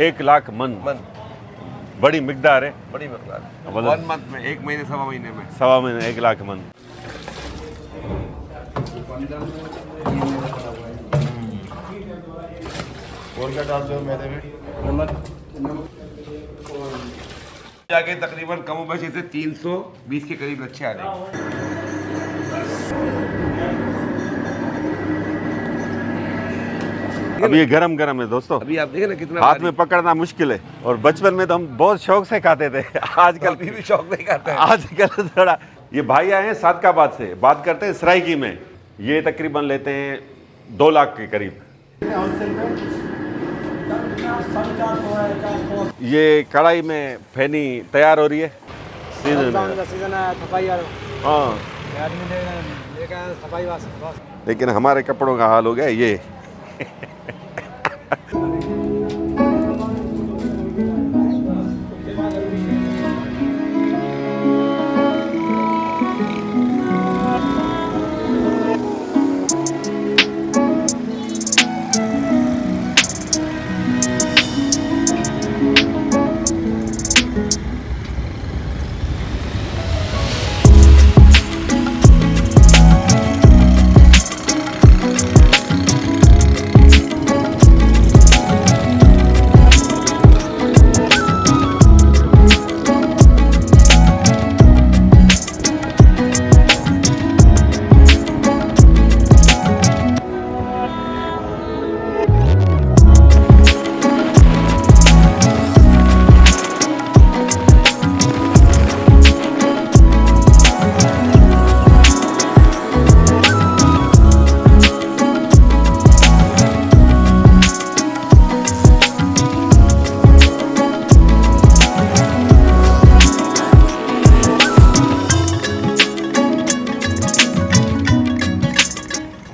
1 लाख मन। बड़ी मिकदार है। बड़ी मकदार मतलब 1 मंथ में, 1 महीने सवा महीने में, सवा महीने 1 लाख मन। और क्या डालते हो मैदे में? नमक जाके तकरीबन कम बच से 320 के करीब लच्छे आ जाएंगे। अब ये गरम गरम है दोस्तों, अभी आप देखें ना कितना हाथ में पकड़ना मुश्किल है। और बचपन में तो हम बहुत शौक से खाते थे, आजकल अभी भी शौक नहीं खाता है। आजकल थोड़ा। ये भाई आए हैं सादकाबाद से, बात करते हैं सराइकी में। ये तकरीबन लेते हैं 2 लाख के करीब। ये कढ़ाई में फेनी तैयार हो रही है। सीजन है। हाँ, लेकिन हमारे कपड़ों का हाल हो गया ये।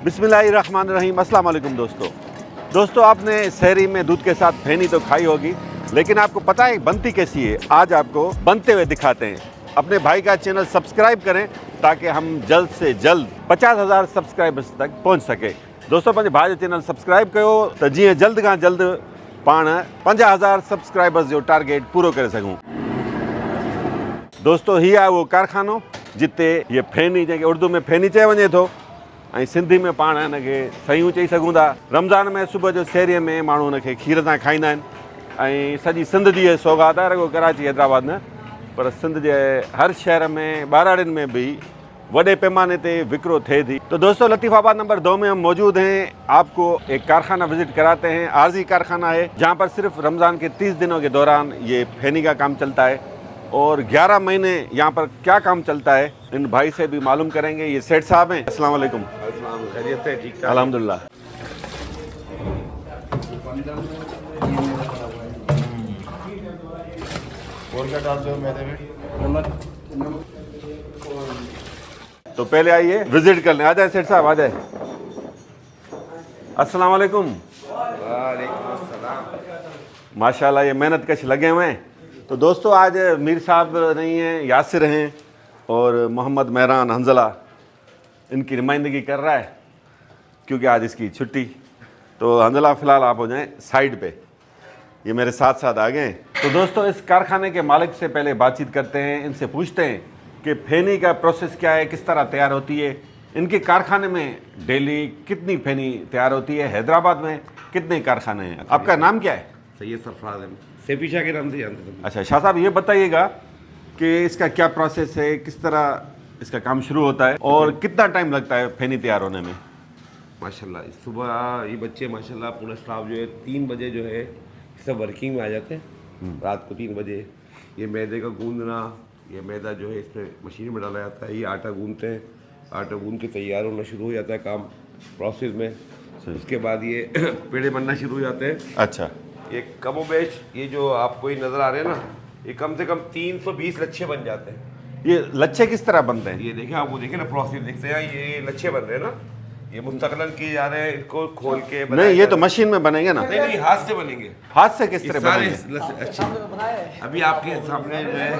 बिस्मिल्लाहिर्रहमानिर्रहीम। अस्सलाम वालेकुम दोस्तों, आपने सहरी में दूध के साथ फेनी तो खाई होगी, लेकिन आपको पता है बनती कैसी है? आज आपको बनते हुए दिखाते हैं। अपने भाई का चैनल सब्सक्राइब करें ताकि हम जल्द से जल्द 50,000 सब्सक्राइबर्स तक पहुंच सके। दोस्तों, पंहिंजे भाई जो चैनल सब्सक्राइब कयो तो जीअं जल्द खां जल्द पाण 50,000 सब्सक्राइबर्स जो टारगेट पूरो करे सघूं। दोस्तों, ही आहे उहो कारखानो जिते ये फेनी, जंहिंखे उर्दू में फेनी चयो वञे थो, ऐं सिंधी में पाण हिनखे सयूं चई सघूं था। रमज़ान में सुबुह जो सहरीअ में माण्हू हुनखे खीर सां खाईंदा आहिनि। ऐं सॼी सिंध जी इहा सौगात आहे, रुॻो कराची हैदराबाद न, पर सिंध जे हर शहर में ॿाराड़ियुनि में भी बड़े पैमाने पे विक्रो थे थी। तो दोस्तों, लतीफ़ाबाद नंबर 2 में हम मौजूद हैं। आपको एक कारखाना विजिट कराते हैं। आर्जी कारखाना है जहाँ पर सिर्फ रमज़ान के 30 दिनों के दौरान ये फेनी का काम चलता है और 11 महीने यहाँ पर क्या काम चलता है इन भाई से भी मालूम करेंगे। ये सेठ साहब हैं। अस्सलाम वालेकुम। खैरियत से? ठीक ठाक, अल्हम्दुलिल्लाह। और क्या डालते हो मैदे में? नमक तो पहले आइए विजिट कर लें। आ जाए सेठ साहब, आ जाए। अस्सलाम वालेकुम। वालेकुम अस्सलाम। माशाल्लाह, ये मेहनत कश लगे हुए हैं। तो दोस्तों, आज मीर साहब नहीं हैं, यासिर हैं और मोहम्मद मेहरान हंजला इनकी नुमाइंदगी कर रहा है क्योंकि आज इसकी छुट्टी। तो हंजला फ़िलहाल आप हो जाएं साइड पे, ये मेरे साथ साथ आ गए। तो दोस्तों, इस कारखाने के मालिक से पहले बातचीत करते हैं, इनसे पूछते हैं कि फेनी का प्रोसेस क्या है, किस तरह तैयार होती है। इनके कारखाने में डेली कितनी फेनी तैयार होती है, हैदराबाद में कितने कारखाने हैं। आपका नाम क्या है? सैयद सरफराज है, सैफी शाह के नाम से जानते थे। अच्छा शाह साहब, ये बताइएगा कि इसका क्या प्रोसेस है, किस तरह इसका काम शुरू होता है और कितना टाइम लगता है फेनी तैयार होने में? माशाल्लाह, सुबह ये बच्चे माशाल्लाह पूरा स्टाफ जो है 3 बजे जो है सब वर्किंग में आ जाते हैं। रात को 3 बजे ये मैदे का गूंदना, ये मैदा जो है इसमें मशीन में डाला जाता है। ये आटा गूंदते हैं, आटा गूंद के तैयार होना शुरू हो जाता है काम प्रोसेस में। उसके बाद ये पेड़े बनना शुरू हो जाते हैं। अच्छा, ये कमोबेश ये जो आपको ये नज़र आ रहे हैं ना, ये कम से कम 320 लच्छे बन जाते हैं। ये लच्छे किस तरह बनते हैं? ये देखें, आप वो देखें ना प्रोसेस देखते हैं, ये लच्छे बन रहे हैं ना, ये मुस्तकलन किए जा रहे हैं, इनको खोल के नहीं, ये तो मशीन में बनेंगे ना। नहीं नहीं, हाथ से बनेंगे। हाथ से किस ये तरह सारे बनेंगे? अच्छे, अभी आपके सामने जो है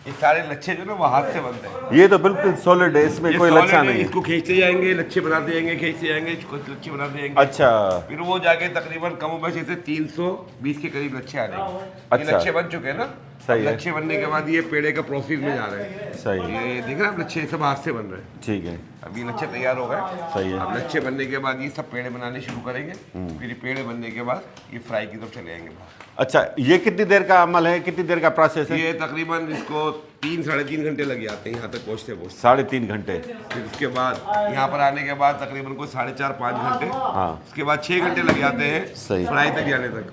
ये सारे लच्छे जो ना वो हाथ से बनते हैं। ये तो बिल्कुल सॉलिड है, इसमें ये कोई solid लच्छा है, नहीं है। इसको खींचते जाएंगे, लच्छे बनाते जाएंगे, खींचते जाएंगे, कुछ लच्छे बनाते जाएंगे। अच्छा, फिर वो जाके तकरीबन कम बस ऐसे 320 के करीब लच्छे आ जाएंगे। ये अच्छा। लच्छे बन चुके हैं ना। सही है। लच्छे बनने के बाद ये पेड़े का प्रोसेस में जा रहे हैं। सही है, ये देख रहे हैं आप, लच्छे सब हाथ से बन रहे हैं। ठीक है, अभी लच्छे तैयार हो गए। सही है। अब लच्छे बनने के बाद ये सब पेड़े बनाने शुरू करेंगे। फिर ये पेड़े बनने के बाद ये फ्राई की तरफ चले जाएंगे। अच्छा, ये कितनी देर का अमल है, कितनी देर का प्रोसेस है? ये तकरीबन इसको 3-3.5 घंटे लग जाते हैं यहाँ तक पहुँचते पहुँचते। 3.5 घंटे। फिर उसके बाद यहाँ पर आने के बाद तकरीबन कोई 4.5-5 घंटे। हाँ, उसके बाद 6 घंटे लग जाते हैं सही। फ्राई तक जाने तक।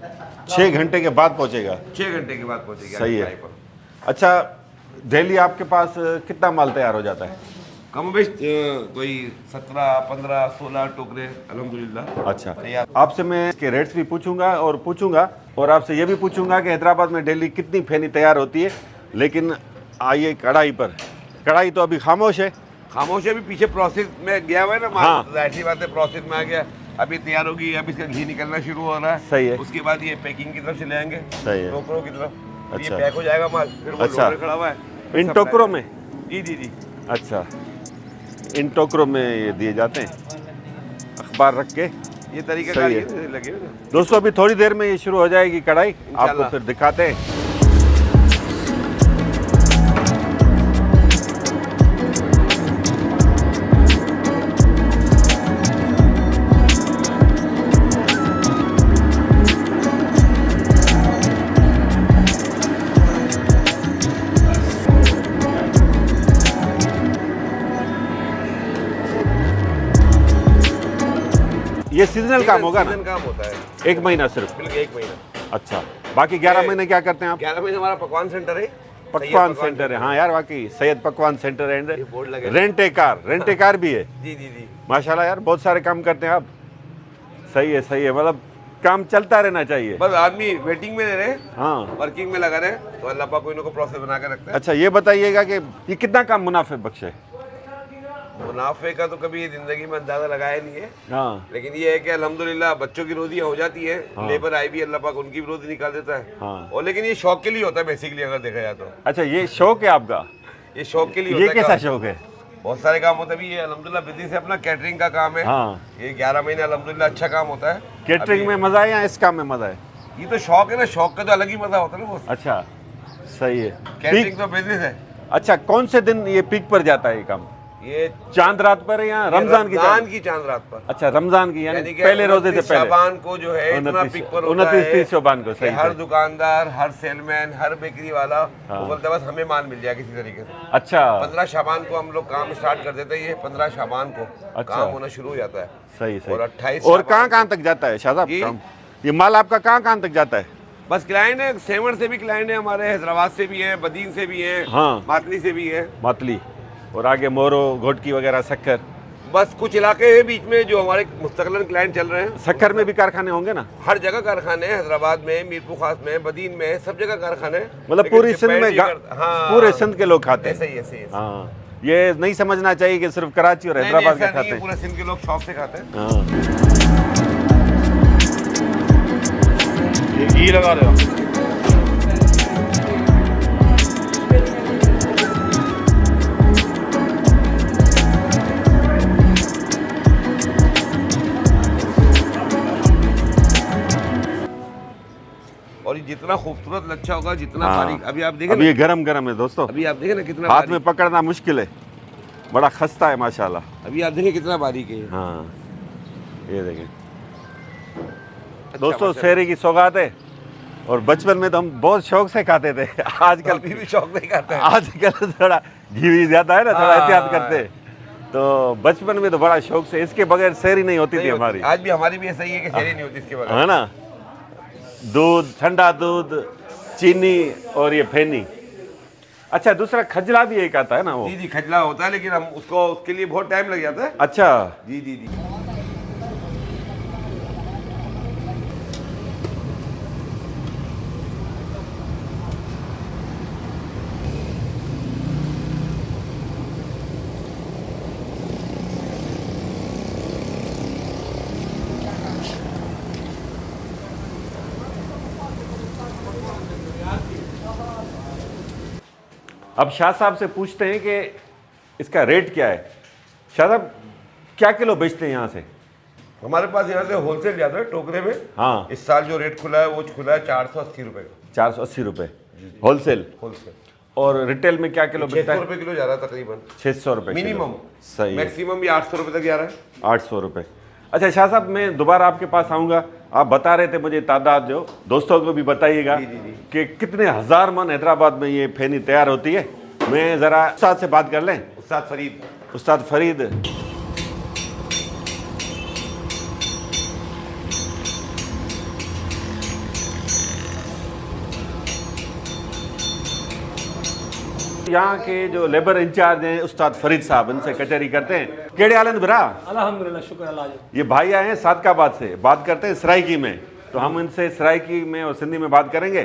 6 घंटे के बाद पहुंचेगा। 6 घंटे के बाद पहुँचेगा सही है। फ्राई पर। अच्छा, डेली आपके पास कितना माल तैयार हो जाता है? कम बेश कोई 17-15-16 टोकरे अल्हम्दुलिल्लाह। अच्छा, तैयार। आपसे मैं इसके रेट्स भी पूछूंगा और आपसे ये भी पूछूंगा कि हैदराबाद में डेली कितनी फेनी तैयार होती है। लेकिन आइए कढ़ाई पर। कढ़ाई तो अभी खामोश है। खामोश है, अभी पीछे प्रोसेस में गया हुआ है ना माल। हाँ। जाहिर सी बात है, प्रोसेस में आ गया। अभी तैयार होगी, अब इसका घी निकलना शुरू हो रहा है। सही है। उसके बाद ये पैकिंग की तरफ चले जाएंगे। सही है। टोकरों की तरफ। फिर अच्छा। ये पैक हो जाएगा माल। फिर वो अच्छा। लोडर खड़ा हुआ है इन टोकरों में? जी जी जी। अच्छा, इन टोकरों में ये दिए जाते हैं अखबार रख के। ये तरीका सही है। लगे हुए ना। दोस्तों, अभी थोड़ी देर में ये शुरू हो जाएगी कढ़ाई, आपको इंशाल्लाह। फिर दिखाते हैं। ये सीजनल काम होगा ना? सीजन काम होता है। 1 महीना सिर्फ? बिल्कुल 1 महीना। अच्छा, बाकी 11 महीने क्या करते हैं आप? 11 महीने हमारा पकवान सेंटर है। पकवान सेंटर है। हाँ यार, वाकई सैयद पकवान सेंटर एंड ये बोर्ड लगे। रेंट ए कार भी है। जी जी जी। माशाल्लाह यार, बहुत सारे काम करते हैं आप। सही है, सही है, मतलब काम चलता रहना चाहिए। बस आदमी वेटिंग में रहे, हाँ। वर्किंग में लगा रहे, तो अल्लाह पाक कोई ना कोई प्रोसेस बना के रखता है। अच्छा, ये बताइएगा कि ये कितना काम मुनाफे बख्श है? मुनाफे का तो कभी जिंदगी में अंदाजा लगाया नहीं है। हाँ लेकिन ये है कि अल्हम्दुलिल्लाह बच्चों की रोजियां हो जाती है। हाँ। लेबर आई भी, अल्लाह पाक उनकी भी रोजी निकाल देता है। हाँ। और लेकिन ये शौक के लिए होता है बेसिकली, अगर देखा जाए तो। अच्छा, ये शौक है आपका? ये शौक के लिए ये होता है कैसा काम। शौक है? बहुत सारे काम होते हैं। अभी ये अल्हम्दुलिल्लाह बिजनेस है अपना, कैटरिंग का काम है। हाँ। ये 11 महीने अल्हम्दुलिल्लाह अच्छा काम होता है। कैटरिंग में मजा है या इस काम में मजा है? ये तो शौक है ना, शौक का तो अलग ही मजा होता है ना वो। अच्छा, सही है। कैटरिंग पीक, तो बिजनेस है। अच्छा, कौन से दिन ये पीक पर जाता है ये काम? ये चांद रात पर है या रमजान की चांद? की चांद रात पर। अच्छा, रमजान की, यानी यानी कि पहले रोजे से 29 पहले। शाबान को जो है इतना 29 पिक पर होता 29-30 है शाबान को। कि सही हर है। दुकानदार, हर सेलमैन, हर बेकरी वाला हाँ। वो बोलता है बस हमें माल मिल जाए किसी तरीके से। अच्छा, 15 शाबान को हम लोग काम स्टार्ट कर देते हैं। ये 15 शाबान को अच्छा। काम होना शुरू हो जाता है। सही और सही। 28 और शाबान कहाँ तक जाता है शाहजाब जी? काम? ये माल आपका कहाँ तक जाता है? बस क्लाइंट है, सेवर से भी क्लाइंट है हमारे, हैदराबाद से भी है, बदीन से भी है, हाँ। मातली से भी है। मातली और आगे मोरो, घोटकी वगैरह, शक्कर। बस कुछ इलाके हैं बीच में जो हमारे मुस्तकलन क्लाइंट चल रहे हैं। शक्कर में भी कारखाने होंगे ना? हर जगह कारखाने हैं, हैदराबाद में, मीरपुर खास में, बदीन में, सब जगह कारखाने हैं। मतलब लेकिन पूरी सिंध में depend ये करता- हाँ, पूरे सिंध के लोग खाते हैं। ऐसे ही ऐसे ही। हाँ, ये नहीं समझना चाहिए कि सिर्फ कराची और नहीं, नहीं, हैदराबाद ऐसा के नहीं खाते है, हैं। पूरे सिंध के लोग शौक से खाते हैं। हाँ। ये घी लगा रहे हो? और ये जितना खूबसूरत लच्छा होगा, जितना हाँ। बारीक, अभी आप देखें अभी ये ना, गरम गरम है दोस्तों, अभी आप देखें ना कितना हाथ बारीक। में पकड़ना मुश्किल है, बड़ा खस्ता है माशाल्लाह। अभी आप देखें कितना बारीक है ये। हाँ, ये देखें अच्छा, दोस्तों, माशाल्लाह। शेरे की सौगात है। और बचपन में तो हम बहुत शौक से खाते थे। आजकल अभी भी शौक नहीं खाता है। आजकल थोड़ा घी भी ज्यादा है ना, थोड़ा हाँ। एहतियात करते। तो बचपन में तो बड़ा शौक से, इसके बगैर शहरी नहीं होती थी नहीं होती। हमारी, आज भी हमारी भी ऐसा ही है कि शहरी नहीं होती इसके बगैर। है ना। दूध, ठंडा दूध, चीनी और ये फेनी। अच्छा, दूसरा खजला भी एक आता है ना वो? जी जी, खजला होता है, लेकिन हम उसको, उसके लिए बहुत टाइम लग जाता है। अच्छा, जी जी जी। अब शाह साहब से पूछते हैं कि इसका रेट क्या है। शाह साहब क्या किलो बेचते हैं यहाँ से? हमारे पास यहाँ से होलसेल जाता है टोकरे में। हाँ, इस साल जो रेट खुला है वो खुला है 480 रुपए का। 480 रुपये होलसेल। होलसेल और रिटेल में क्या किलो बिकता 600 है? रुपए किलो जा रहा है तकरीबन। 600 रुपये मिनिमम। सही है। मैक्सिमम भी 800 रुपए तक जा रहा है। 800 रुपये। अच्छा शाह साहब, मैं दोबारा आपके पास आऊँगा। आप बता रहे थे मुझे तादाद, जो दोस्तों को भी बताइएगा कि कितने हज़ार मन हैदराबाद में ये फेनी तैयार होती है। मैं ज़रा उस्ताद से बात कर लें। उस्ताद फरीद। उस्ताद फरीद, यहाँ के जो लेबर इंचार्ज हैं उस्ताद फरीद साहब, इनसे कचहरी करते हैं। केड़े आलंद भरा? अल्हम्दुलिल्लाह, शुक्र अल्लाह जो। ये भाई आए हैं सादकाबाद से, बात करते हैं सराइकी में, तो हम इनसे सराइकी में और सिंधी में बात करेंगे,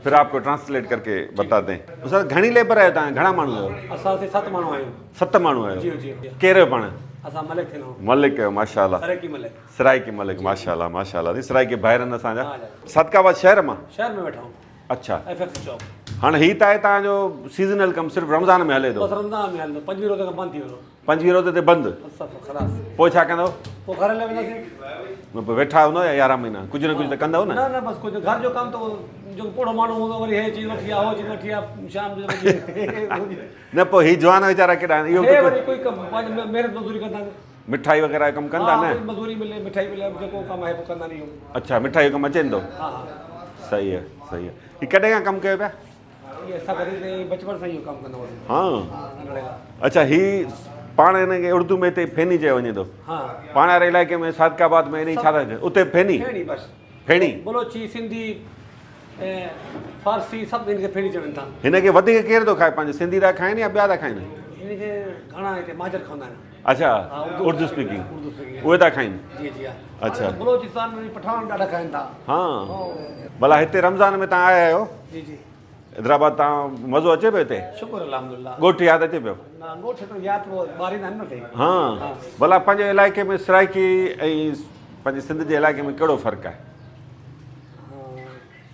फिर आपको ट्रांसलेट करके बताते हैं। उस्ताद घणी लेबर है तव्हां, घणा माण्हू आहियो? असां से 7 माण्हू आहियूं। 7 माण्हू जी आहियो? जी। कहिड़ो पाण? असां मलिक थियणो, मलिक आहियो, माशाल्लाह। सराइकी मलिक। सराइकी मलिक, माशाल्लाह माशाल्लाह। सराइकी भाइरनि असांजा हा, सादकाबाद शहर मां? शहर में वेठा आहियूं, अच्छा। FF चौक। हाणे हीअ त आहे तव्हांजो सीज़नल कमु, सिर्फ़ु रमज़ान में हले थो? बस रमज़ान में हलंदो, 25 रोज़ खां बंदि थी वेंदो। 25 रोज़ ते बंदि, सफ़र ख़लास। पोइ छा कंदव? पोइ घर लाइ वेंदासीं। न पोइ वेठा हूंदव या 11 महीना कुझु न कुझु त कंदव न? न बस कुझु घर जो कमु त जो पोड़ो माण्हू हूंदो, वरी हे चीज़ वठी आ, हो चीज़ वठी आ, शाम जो न पोइ हीअ जवान वीचारा केॾा आहिनि? इहो हे बि वरी कोई कमु पंहिंजी महिनत मज़दूरी कंदा आहिनि। मिठाई वग़ैरह जो कमु कंदा हा, न? कोई मज़दूरी मिले, मिठाई मिले, जेको कमु आहे पोइ कंदा आहियूं। अच्छा, मिठाई जो कमु अचेनि थो? हा हा। सही आहे सही आहे। हीअ कॾहिं खां कमु कयो पिया? इहे असां कॾहिं बचपन सां इहो कमु कंदा हुआसीं। हाँ। नंढड़े खां। अच्छा, हीअ पाण हिनखे उर्दू में हिते फेनी चयो वञे थो। हा। पाण वारे इलाइक़े में सादकाबाद में इन छा था चयो? उते फेनी? फेणी बस। फेणी? बलोची, सिंधी, फारसी सभु हिनखे फेणी चवनि था। हिनखे वधीक केरु थो खाए? पंहिंजे सिंधी था खाइनि या ॿिया था खाइनि? हिनखे घणा हिते माजर खाईंदा आहिनि। अच्छा, हा, उर्दू स्पीकिंग उर्दू स्पीकिंग उहे था खाइनि? जी जी हा। अच्छा। बलोचिस्तान में पठान ॾाढा खाइनि था। हाँ। भला हिते रमज़ान में तव्हां आया आहियो जी जी। हैदराबाद, तव्हां मज़ो अचे पियो हिते? शुक्र अल्हम्दुलिल्लाह। ॻोठु यादि अचे पियो? ना ॻोठ तो यादि वो ॿारींदा आहिनि न थिए। हाँ। भला पंहिंजे इलाइक़े में सराइकी ऐं पंहिंजे सिंध जे इलाइक़े में कहिड़ो फ़र्क़ु आहे?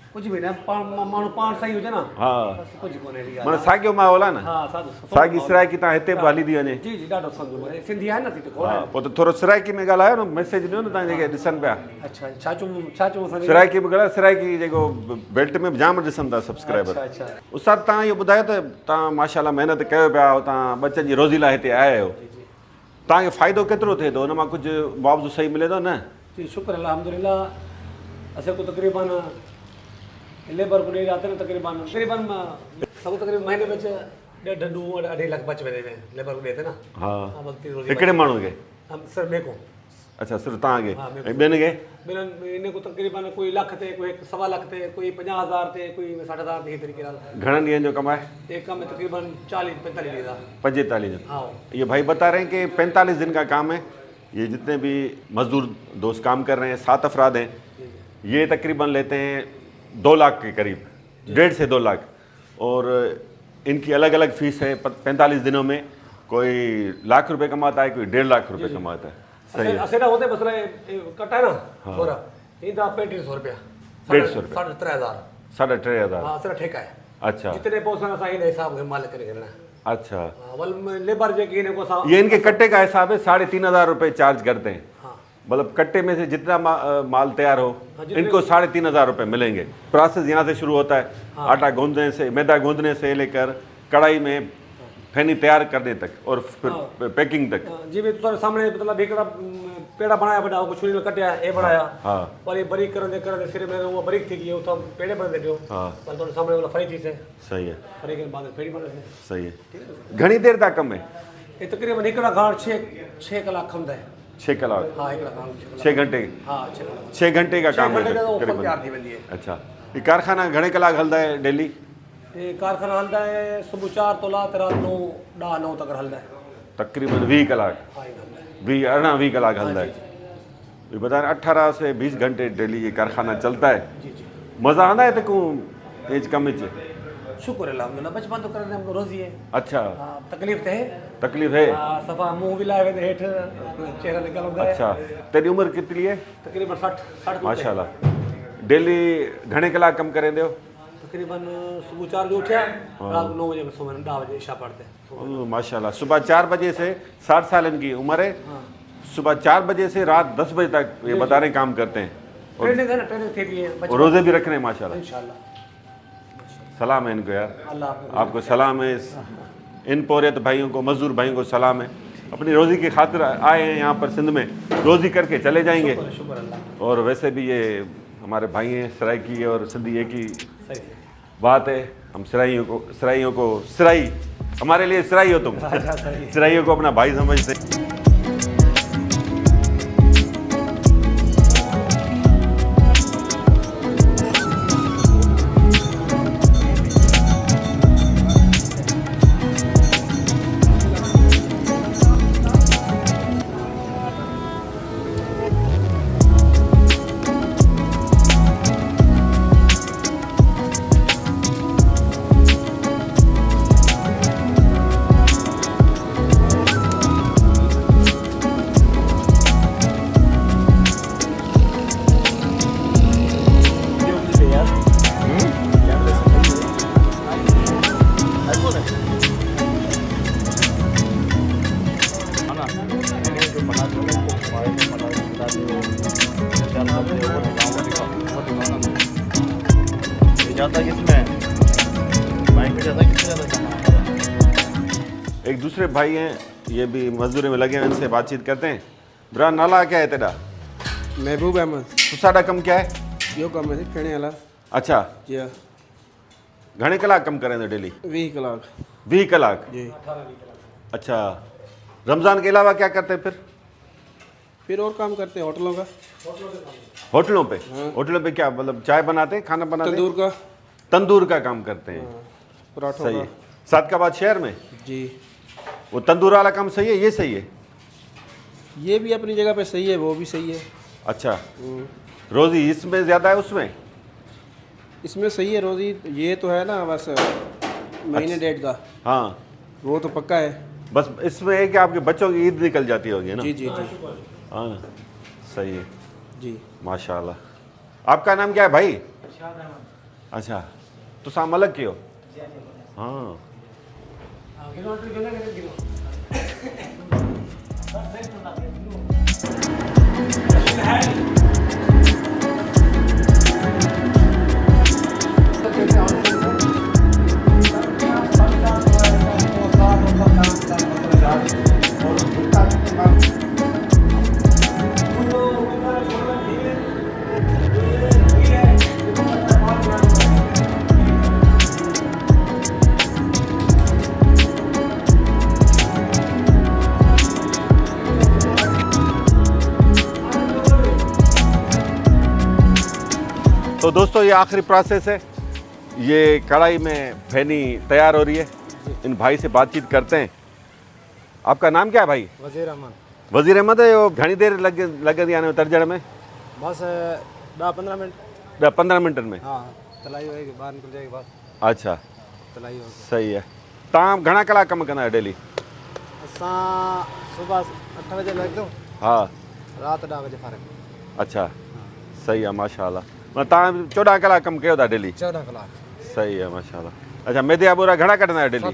कुझु बि न, पाण माण्हू पाण सही हुजे न। हा, बसि कुझु कोन्हे अहिड़ी माना ॻाल्हि। साॻियो माहौल आहे न? हा साॻियो। साॻी सराइकी तव्हां हिते बि हली थी वञे? जी जी, ॾाढो सम्झो सिंधी आहे न थी त हा, पोइ त थोरो सराइकी में ॻाल्हायो न, मैसेज ॾियो न तव्हां जेके ॾिसनि पिया। अच्छा, छा चूं असांखे? सराइकी बि ॻाल्हायो, सराइकी जेको बेल्ट में बि जाम ॾिसनि था सब्सक्राइबर। अच्छा अच्छा। उस्ताद, तव्हां इहो ॿुधायो त तव्हां माशाल्लाह महिनत कयो पिया, तव्हां बचनि जी रोज़ी लाइ हिते आया आहियो, तव्हांखे फ़ाइदो केतिरो थिए थो? हुन मां कुझु मुआवज़ो सही मिले थो न? जी शुक्र अल्हम्दुलिल्लाह। असां को तकरीबन लेबर को ॾेई जाते हैं तकरीबन सब तकरीबन महीने में 1.5 लाख बच वेंदे में लेबर को ॾिए ना। हाँ, वक़्ती रोज़ी हिकिड़े माण्हू खे? हम सर मेरे को। अच्छा, सिर्फ़ु तव्हांखे? हाँ, ऐं ॿियनि खे? ॿियनि इन्हें को तकरीबन कोई लाख ते, कोई 1.25 लाख ते, कोई 50,000 ते, कोई 60,000 ते, तरीके नाल। घणनि ॾींहंनि जो कमु आहे? एक काम में तकरीबन 40-45 ॾींहं का। 45 दिन। हाँ। ये भाई बता रहे हैं कि 45 दिन का काम है। ये जितने भी मजदूर दोस्त काम कर रहे हैं, 7 अफराद हैं, ये तकरीबन लेते हैं 2 लाख के करीब, 1.5 से 2 लाख। और इनकी अलग अलग फीस है। 45 दिनों में कोई लाख रुपए कमाता है, कोई 1.5 लाख रुपए कमाता है। सही है। असें होते मसला कट है ना थोड़ा, इंदा 3500 रुपया, 150 रुपया, 3,500। 3,500। हाँ, सिर्फ ठेका है। अच्छा जितने पहुंचना चाहिए हिसाब के मालिक करे करना। अच्छा। वल लेबर जो की इनको सा ये इनके कट्टे का हिसाब है, 3,500 रुपये चार्ज करते हैं। हाँ। मतलब कट्टे में से जितना माल तैयार हो, जितने- इनको 3,500 रुपये मिलेंगे। प्रोसेस यहाँ से शुरू होता है, आटा गूंदने से, मैदा गूंदने से लेकर कढ़ाई में फेनी तैयार करने तक और फिर पैकिंग तक। जिਵੇਂ ਤੁਹਾਡੇ ਸਾਹਮਣੇ मतलब एकड़ा पेड़ा बनाया बड़ा को छुरी कटिया ए बनाया। हाँ। और ये बारीक करने सिर में वो बारीक थी गई वो तो पेड़े बनते पियो। हाँ। पर ਤੁਹਾਡੇ ਸਾਹਮਣੇ वाला फ्राई चीज है, सही है फ्राई के बाद फेड़ी बने से। सही है। घनी देर तक कम है? ये तकरीबन एकड़ा गांठ 6 कलाक खंदा है। 6 कलाक? हां, एकड़ा गांठ 6 घंटे? हां, 6 कलाक। 6 घंटे का काम है घंटे का वो तकरीबन। तैयार थी वेंदी है। अच्छा, ये कारखाना घणे कलाक हलदा है डेली? ये कारखाना हलदा है सुबह 4 तो रात 9 तक हलदा है। तकरीबन 20 कलाक? हां, ये हलदा है। 20 कलाक हलदा है। ये बता रहे 18 से 20 घंटे डेली ये कारखाना चलता है। जी जी। मज़ा आंदा है तकू एज कम च? शुक्र अल्हम्दुलिल्लाह, बचपन तो करने हमको रोजी है। अच्छा, हां, तकलीफ तो है। तकलीफ है? सफा मुंह भी लाए वेंदे हेठ, चेहरा निकल आंदा है। अच्छा, तेरी उम्र कितनी है? तकरीबन 60 माशाल्लाह। डेली घणे कलाक कम करेंदे हो? तकरीबन सुबह 4 बजे उठे, रात को 9 बजे सो मैंने 10 बजे ईशा पढ़ते हैं। माशाल्लाह, सुबह 4 बजे से 60 साल इनकी उम्र है। सुबह 4 बजे से रात 10 बजे तक ये बता रहे काम करते हैं। ट्रेनिंग है ना, ट्रेनिंग थी भी है, और रोज़े भी रख रहे हैं माशाल्लाह। इंशाल्लाह। सलाम है इनको यार, अल्लाह हाफ़िज़। आपको सलाम है। इन पोरियत भाइयों को, मजदूर भाइयों को सलाम है। अपनी रोज़ी की खातिर आए हैं यहाँ पर सिंध में, रोज़ी करके चले जाएंगे। शुक्र अल्लाह। और वैसे भी ये हमारे भाई हैं सराइकी और सिंधी एक ही सही से। बात है। हम सराइयों को सराई, हमारे लिए सराई हो तुम, सराइयों को अपना भाई समझते। जाता किसमें बाइक पे जाता किसमें जाता? एक दूसरे भाई हैं, ये भी मजदूरी में लगे हैं, इनसे बातचीत करते हैं। बुरा नाला क्या है तेरा? महबूब अहमद। तो साडा कम क्या है? यो कम है कहने वाला अच्छा, जी हाँ। घणे कलाक कम करें डेली? 20 कलाक 20 कलाक। जी। अच्छा, रमज़ान के अलावा क्या करते हैं फिर और काम करते हैं होटलों का। होटलों पे? होटलों पे क्या मतलब चाय बनाते हैं, खाना बनाते हैं? तंदूर का। तंदूर का काम करते हैं। पराठों सही का। है। सादकाबाद शहर में जी। वो तंदूर वाला काम सही है, ये सही है? ये भी अपनी जगह पे सही है, वो भी सही है। अच्छा, रोज़ी इसमें ज़्यादा है उसमें? इसमें सही है रोज़ी, ये तो है ना बस महीने डेढ़ का, हाँ, वो तो पक्का है। बस इसमें है कि आपके बच्चों की ईद निकल जाती होगी ना? जी जी जी हाँ, सही है जी। माशाल्लाह। आपका नाम क्या है भाई? अच्छा, तो साम अलग क्यों? हाँ, तो दोस्तों ये आखिरी प्रोसेस है। ये कढ़ाई में फैनी तैयार हो रही है। इन भाई से बातचीत करते हैं। आपका नाम क्या है भाई? वज़ीर अहमद। वज़ीर अहमद है। वो घनी देर लगे आने में तर्जण में? बस 10-15 मिनट। 15 मिनट में? हाँ, तलाई होएगी, बाहर निकल जाएगी बात, अच्छा, तलाई होगी। सही है। तव्हां घणा कलाक कम कंदा आहियो डेली? असां सुबह 8 बजे लॻंदो, हाँ, रात 10 बजे फारिग। अच्छा, सही है माशाल्लाह। मतलब तव्हां 14 कलाक कम कयो था डेली? 14 कलाक। सही है माशाल्लाह। अच्छा, मैदे जा बोरा घणा कढंदा आहियो डेली?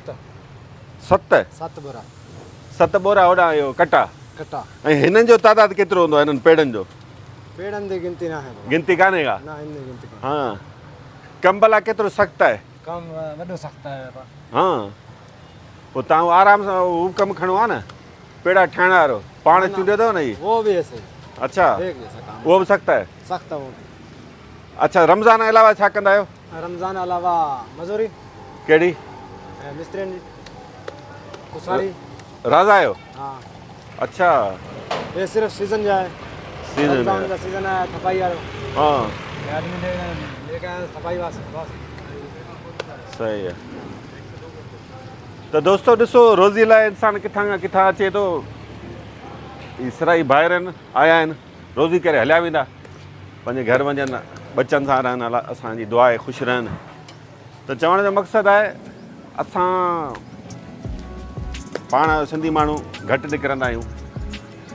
7 बोरा। 7 बोरा होॾां इहो कटा। कटा। ऐं हिननि जो तादाद केतिरो हूंदो आहे हिननि पेड़नि जो? पेड़नि जी गिनती ना है बाबा। गिनती कान्हे का? ना हिन जी गिनती कोन्हे। हाँ, कम भला केतिरो सख़्तु आहे? कम वॾो सख़्तु आहे बाबा। हाँ, पोइ तव्हां आराम सां हू कमु खणो आहे न, पेड़ा ठाहिण वारो पाण चूंडियो अथव न इहे? वो भी ऐसे ही, अच्छा, एक जैसा काम। उहो बि सख़्तु आहे? सख़्त है वो भी। अच्छा, रमज़ान जे अलावा छा कंदा आहियो? रमज़ान अलावा मजूरी, कहिड़ी? मिस्त्री, कुसारी। राज़ा आहियो? हाँ, अच्छा, ये सिर्फ सीज़न जो है, सीज़न रमज़ान में? का सीज़न है, थपाई वालो। हाँ, ये आदमी लेके आए थपाई वास्ते बस। सही है। तो दोस्तों ॾिसो, रोज़ी लाइ इंसानु किथां खां किथां अचे थो। ही सराई ॿाहिरि आहिनि, आया आहिनि, रोज़ी करे हलिया वेंदा, पंहिंजे घर वञनि, बचनि सां रहनि, अला असांजी दुआ आहे ख़ुशि रहनि। त चवण जो मक़सदु आहे, असां पाण सिंधी माण्हू घटि निकिरंदा आहियूं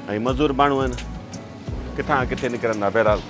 ऐं मज़दूर माण्हू आहिनि, किथां किथे निकिरंदा। बहरहाल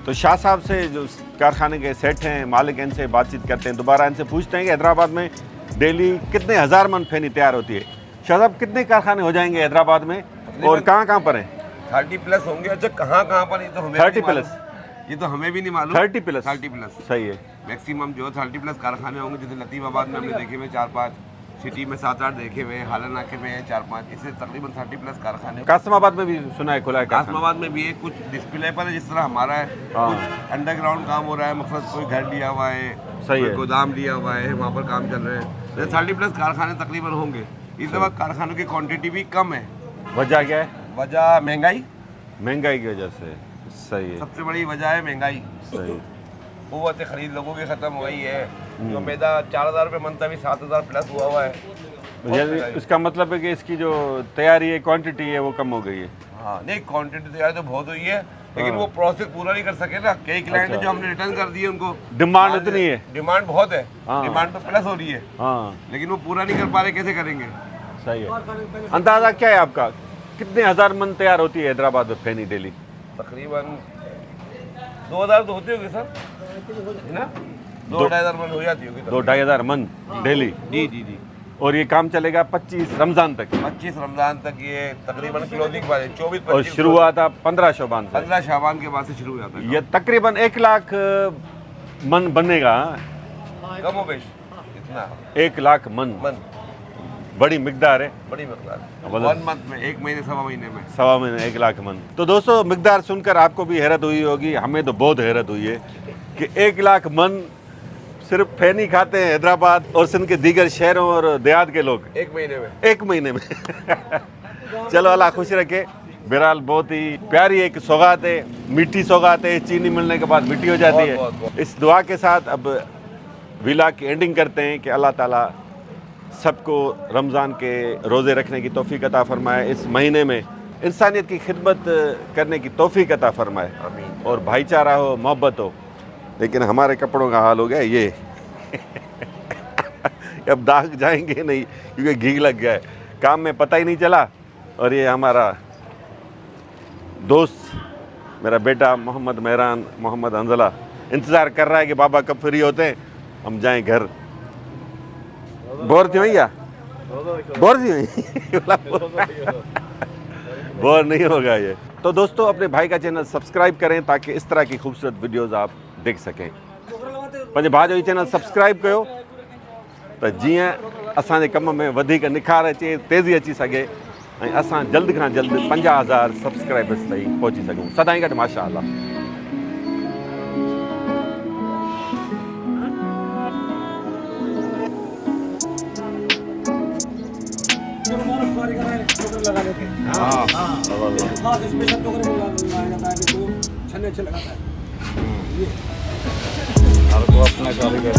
तो शाह साहब से जो कारखाने के सेठ हैं, मालिक, इनसे बातचीत करते हैं, दोबारा इनसे पूछते हैं कि हैदराबाद में डेली कितने हज़ार मन फेनी तैयार होती है। शाह साहब, कितने कारखाने हो जाएंगे हैदराबाद में और कहाँ पर हैं? 30+ होंगे। अच्छा, कहाँ पर, ये तो हमें 30+? ये तो हमें भी नहीं मालूम। 30+? 30+। सही है। मैक्सिमम जो 30+ कारखाने होंगे। जैसे लतीफ़ाबाद में हमने देखे हुए 4-5, सिटी में 7-8 देखे हुए, हालन नाके में 4-5, इससे तकरीबन 30+ कारखाने। कासमाबाद में भी सुना है खुला है कारखाना। कासमाबाद में भी है, कुछ डिस्प्ले पर है जिस तरह हमारा है, कुछ अंडरग्राउंड काम हो रहा है, मतलब कोई घर लिया हुआ है, सही कोई है। गोदाम लिया हुआ है, वहाँ पर काम चल रहे हैं। जैसे 30+ कारखाने तकरीबन होंगे। इस दफ़ा कारखानों की क्वान्टिटी भी कम है। वजह क्या है? वजह महंगाई, महंगाई की वजह से। सही है, सबसे बड़ी वजह है महंगाई। सही। क़ुव्वत ख़रीद लोगों की ख़त्म हो गई है। जो मैदा 4000 रुपये मन था, भी 7000+ हुआ हुआ है। यानी इसका मतलब है कि इसकी जो तैयारी है, क्वांटिटी है, वो कम हो गई है। हाँ, नहीं, क्वांटिटी तैयार तो बहुत हुई है, लेकिन वो प्रोसेस पूरा नहीं कर सके ना। कई क्लाइंट जो हमने रिटर्न कर दिए, उनको डिमांड इतनी है। डिमांड बहुत है। हाँ। डिमांड तो प्लस हो रही है, हाँ, लेकिन वो पूरा नहीं कर पा रहे, कैसे करेंगे? सही है। अंदाज़ा क्या है आपका, कितने हज़ार मन तैयार होती है हैदराबाद में फेनी डेली? तकरीबन 2000 तो होती होगी सर, है ना? 2-2.5 मन हो जाती होगी। 2-2.5 हज़ार मन डेली? जी। और ये काम चलेगा 25 रमज़ान तक? 25 रमज़ान तक ये तकरीबन क्लोजिंग वाले 24-25। और शुरुआत आप 15 शाबान से? 15 शाबान के बाद से शुरू हो जाता है। ये तकरीबन 1 लाख मन बनेगा। कम हो बेश इतना 1 लाख मन बड़ी मिकदार है। बड़ी मकदार मतलब 1 मंथ में, 1 महीने, 1.25 महीने में, 1.25 महीने 1 लाख मन। तो दोस्तों, मिकदार सुनकर आपको भी हैरत हुई होगी, हमें तो बहुत हैरत हुई है कि 1 लाख मन सिर्फ फेनी खाते हैं हैदराबाद और सिंध के दीगर शहरों और देहात के लोग 1 महीने में। 1 महीने में। चलो, अल्लाह खुश रखे। बहरहाल बहुत ही प्यारी एक सौगात है, मीठी सौगात है। चीनी मिलने के बाद मीठी हो जाती है। बहुत। इस दुआ के साथ अब विला की एंडिंग करते हैं कि अल्लाह ताला सबको रमज़ान के रोज़े रखने की तौफीक अता फरमाए, इस महीने में इंसानियत की खिदमत करने की तौफीक अता फरमाए, आमीन। और भाईचारा हो, मोहब्बत हो। लेकिन हमारे कपड़ों का हाल हो गया ये। अब दाग जाएंगे नहीं, क्योंकि घी लग गया है, काम में पता ही नहीं चला। और ये हमारा दोस्त, मेरा बेटा मोहम्मद मेहरान, मोहम्मद अंजला, इंतज़ार कर रहा है कि बाबा कब फ्री होते हैं, हम जाएं घर। बोर थी भैया? बोर थी बोर नहीं होगा ये। तो दोस्तों, अपने भाई का चैनल सब्सक्राइब करें ताकि इस तरह की खूबसूरत वीडियोज़ आप देख सकें। पंहिंजे भाउ जो ही चैनल सब्सक्राइब कयो त जीअं असांजे कम में वधीक निखार अचे, तेज़ी अची सघे, ऐं असां जल्द खां जल्द 50,000 सब्सक्राइबर्स ताईं पहुची सघूं। सदाईं गॾु, माशाअल्लाह। लगा लेते हैं। हाँ, स्पेशल टोकरे में लगाया जाता है, तो छन्ने अच्छे लगाता है। हर को अपना कारीगर